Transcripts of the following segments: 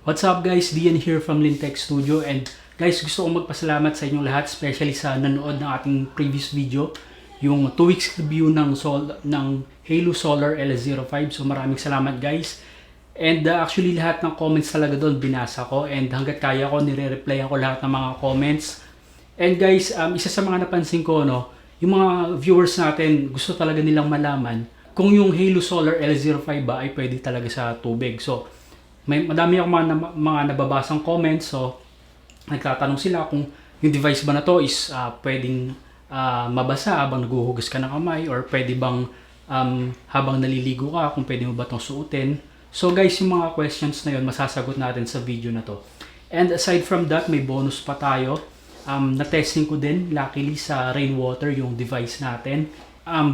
What's up guys, Dian here from Lintech Studio, and guys, gusto kong magpasalamat sa inyong lahat, especially sa nanood ng ating previous video, yung 2 weeks review ng Haylou Solar LS05. So maraming salamat guys. And actually lahat ng comments talaga doon binasa ko, and hanggat kaya ko nire-replyan ko lahat ng mga comments. And guys, isa sa mga napansin ko, yung mga viewers natin gusto talaga nilang malaman kung yung Haylou Solar LS05 ba ay pwede talaga sa tubig. So madami akong mga nababasang comments, so nagtatanong sila kung yung device ba na to is pwedeng mabasa habang naguhugas ka ng kamay, or pwede bang habang naliligo ka, kung pwede mo ba itong suotin. So guys, yung mga questions na yun masasagot natin sa video na to. And aside from that, may bonus pa tayo. Na-testing ko din luckily sa rainwater yung device natin.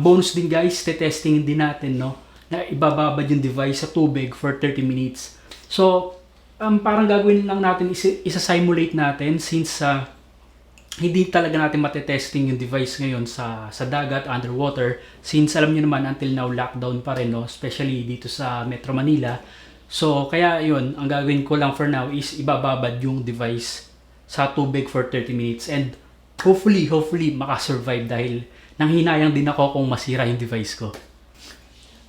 Bonus din guys, testing din natin na ibababad yung device sa tubig for 30 minutes. So, parang gagawin lang natin, isa-simulate natin since hindi talaga natin matetesting yung device ngayon sa dagat, underwater. Since alam niyo naman, until now, lockdown pa rin, especially dito sa Metro Manila. So, kaya yun, ang gagawin ko lang for now is ibababad yung device sa tubig for 30 minutes. And hopefully, makasurvive dahil nanghinayang din ako kung masira yung device ko.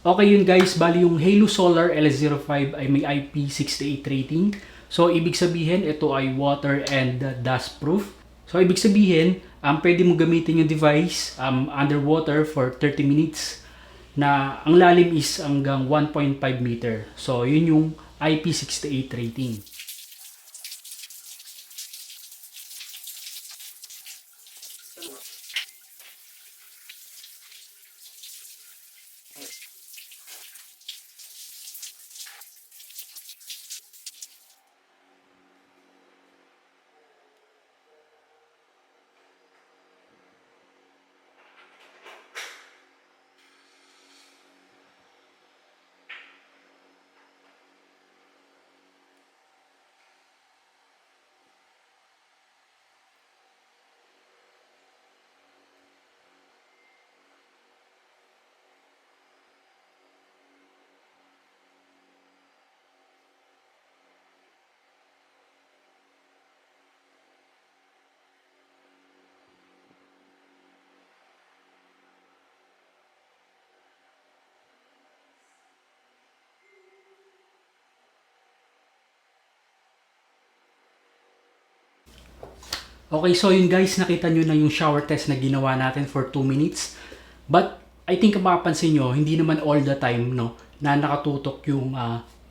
Okay yun guys, bali yung Haylou Solar LS05 ay may IP68 rating. So ibig sabihin ito ay water and dust proof. So ibig sabihin, pwede mo gamitin yung device underwater for 30 minutes na ang lalim is hanggang 1.5 meter. So yun yung IP68 rating. Okay, so yun guys, nakita nyo na yung shower test na ginawa natin for 2 minutes. But I think mapapansin nyo, hindi naman all the time na nakatutok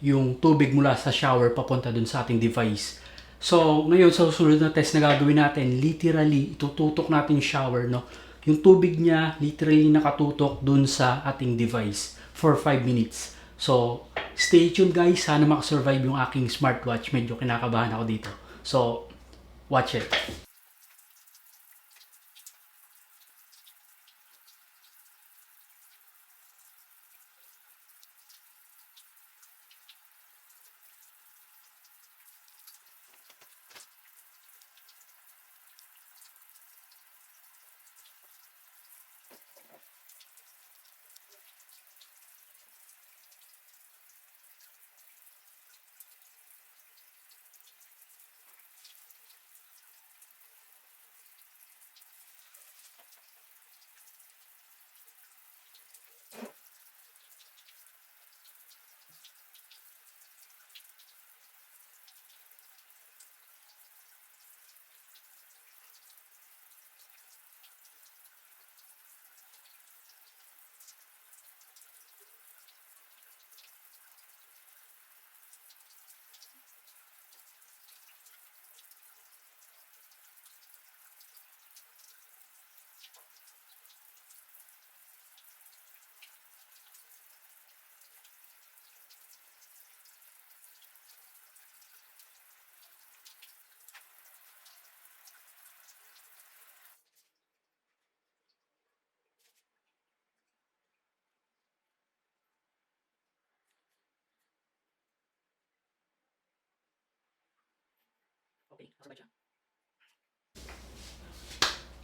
yung tubig mula sa shower papunta dun sa ating device. So ngayon sa susunod na test na gagawin natin, literally itututok natin yung shower, yung tubig niya literally nakatutok dun sa ating device for 5 minutes. So stay tuned guys, sana makasurvive yung aking smartwatch. Medyo kinakabahan ako dito. So watch it.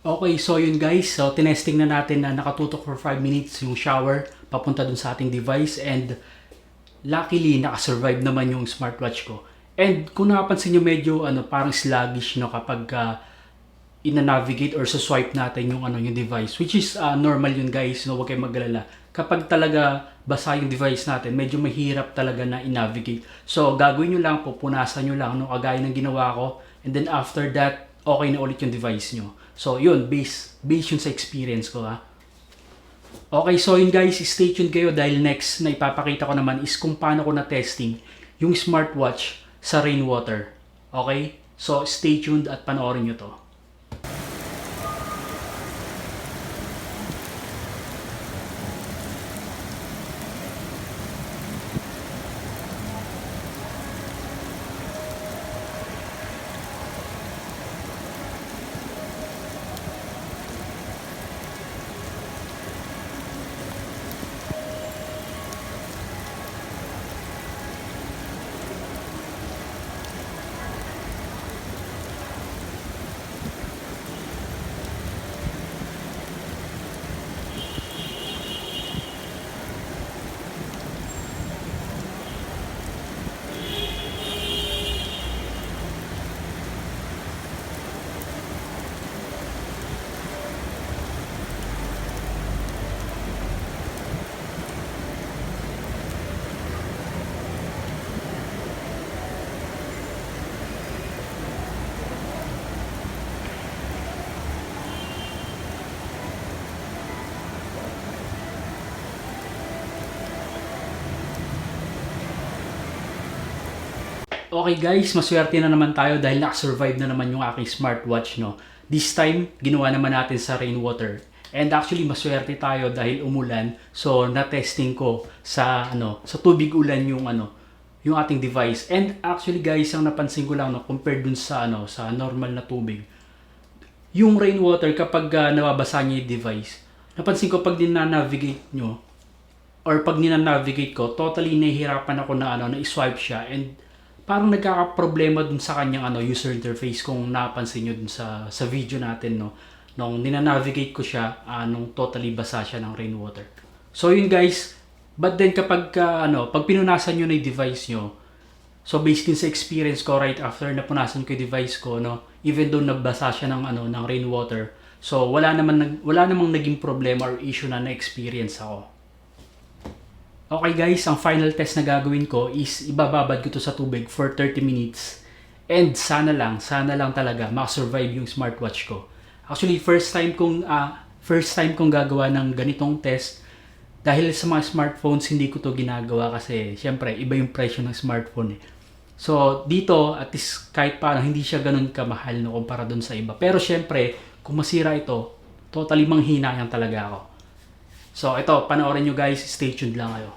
Okay, so yun guys, so tinesting na natin na nakatutok for 5 minutes yung shower papunta dun sa ating device, and luckily nakasurvive naman yung smartwatch ko. And kung napansin nyo medyo parang sluggish no kapag ina-navigate or sa swipe natin yung yung device, which is normal yun guys, no, wag kayong magalala. Kapag talaga basa yung device natin, medyo mahirap talaga na i-navigate. So gagawin nyo lang, pupunasan nyo lang, no, kagaya ng ginawa ko, and then after that, okay na ulit yung device nyo. So yun, base yun sa experience ko ha. Okay, so yun guys, stay tuned kayo dahil next na ipapakita ko naman is kung paano ko na-testing yung smartwatch sa rainwater. Okay? So stay tuned at panoorin nyo to. Okay guys, maswerte na naman tayo dahil nakasurvive na naman yung aking smartwatch, no. This time, ginawa naman natin sa rainwater. And actually, maswerte tayo dahil umulan. So, na-testing ko sa sa tubig ulan yung yung ating device. And actually guys, ang napansin ko lang no, compared dun sa sa normal na tubig. Yung rainwater kapag nababasa niya yung device, napansin ko pag dinanavigate nyo or pag ninanavigate ko, totally nahihirapan ako na na i-swipe siya, and parang nagkakaproblema dun sa kanyang user interface kung napansin nyo dun sa video natin, no, nung ninanavigate ko siya nung totally basa siya ng rainwater. So yun guys, but then kapag pag pinunasan nyo na yung device nyo, so based din sa experience ko right after napunasan ko yung device ko, no, even though nabasa siya ng ng rainwater, so wala namang naging problema or issue na na-experience ako. Okay guys, ang final test na gagawin ko is ibababad ko to sa tubig for 30 minutes. And sana lang talaga makasurvive yung smartwatch ko. Actually, first time kong gagawa ng ganitong test. Dahil sa mga smartphones, hindi ko to ginagawa kasi syempre, iba yung presyo ng smartphone eh. So, dito, at least kahit paano, hindi siya ganun kamahal no, kumpara dun sa iba. Pero syempre, kung masira ito, totally manghinayang talaga ako. So, ito, panoorin nyo guys, stay tuned lang kayo.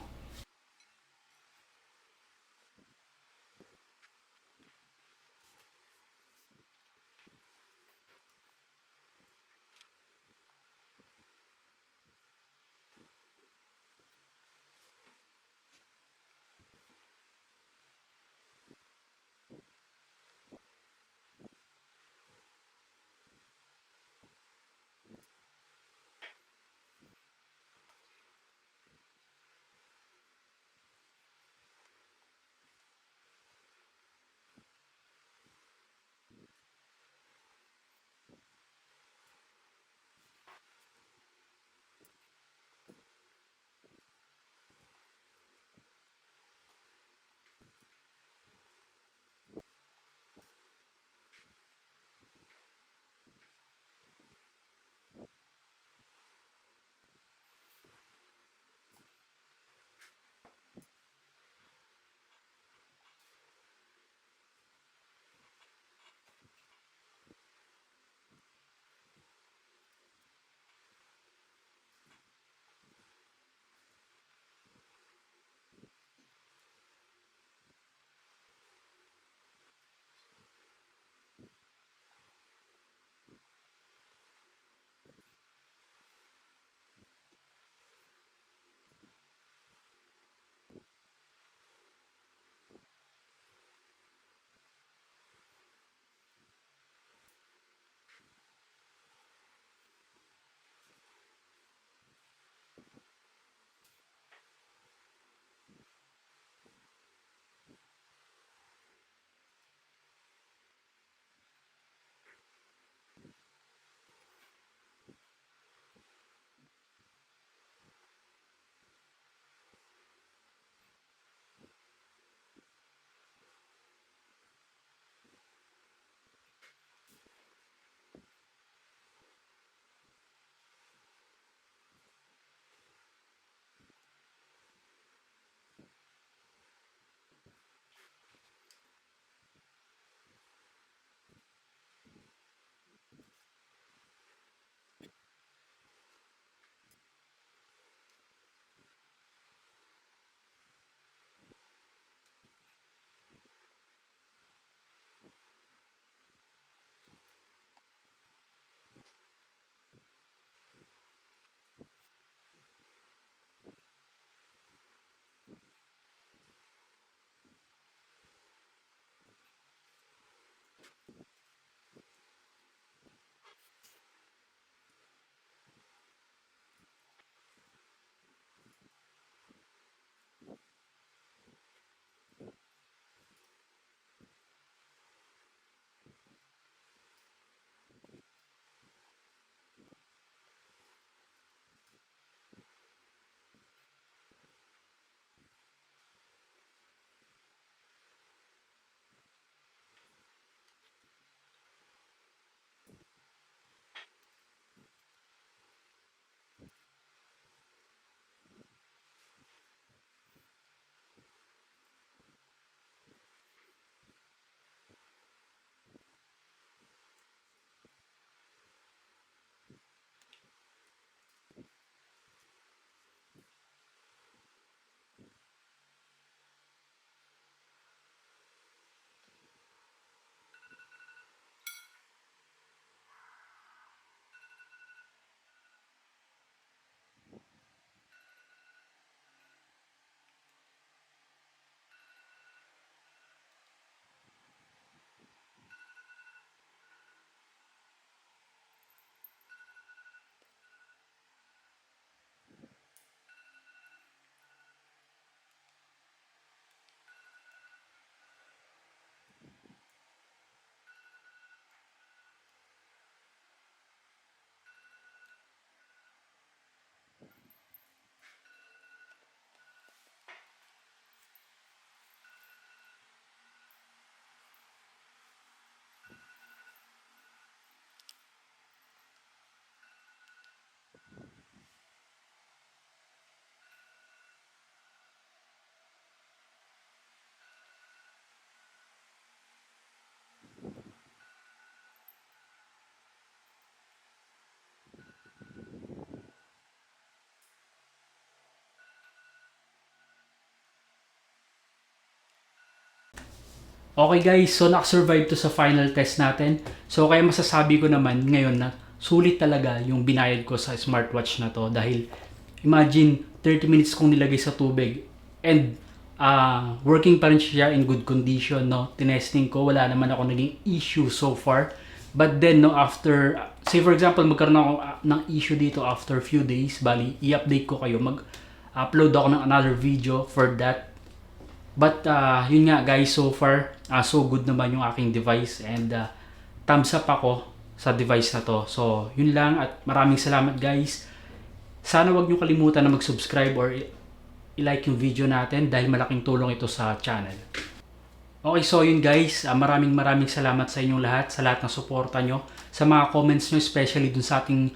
Okay guys, so nakasurvive to sa final test natin. So kaya masasabi ko naman ngayon na sulit talaga yung binayad ko sa smartwatch na to. Dahil imagine 30 minutes kong nilagay sa tubig and working pa rin siya in good condition. No? Tinesting ko, wala naman ako naging issue so far. But then no, after, say for example, magkaroon ako ng issue dito after few days, bali i-update ko kayo, mag-upload ako ng another video for that. But yun nga guys, so far so good naman yung aking device and thumbs up ako sa device na to. So yun lang at maraming salamat guys. Sana wag nyo kalimutan na mag-subscribe or i-like yung video natin dahil malaking tulong ito sa channel. Okay, so yun guys, maraming salamat sa inyong lahat, sa lahat ng suporta nyo, sa mga comments nyo, especially dun sa ating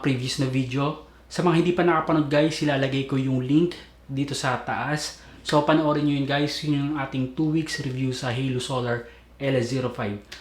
previous na video. Sa mga hindi pa nakapanood guys, ilalagay ko yung link dito sa taas. So panoorin nyo yun guys, yun yung ating 2 weeks review sa Haylou Solar LS05.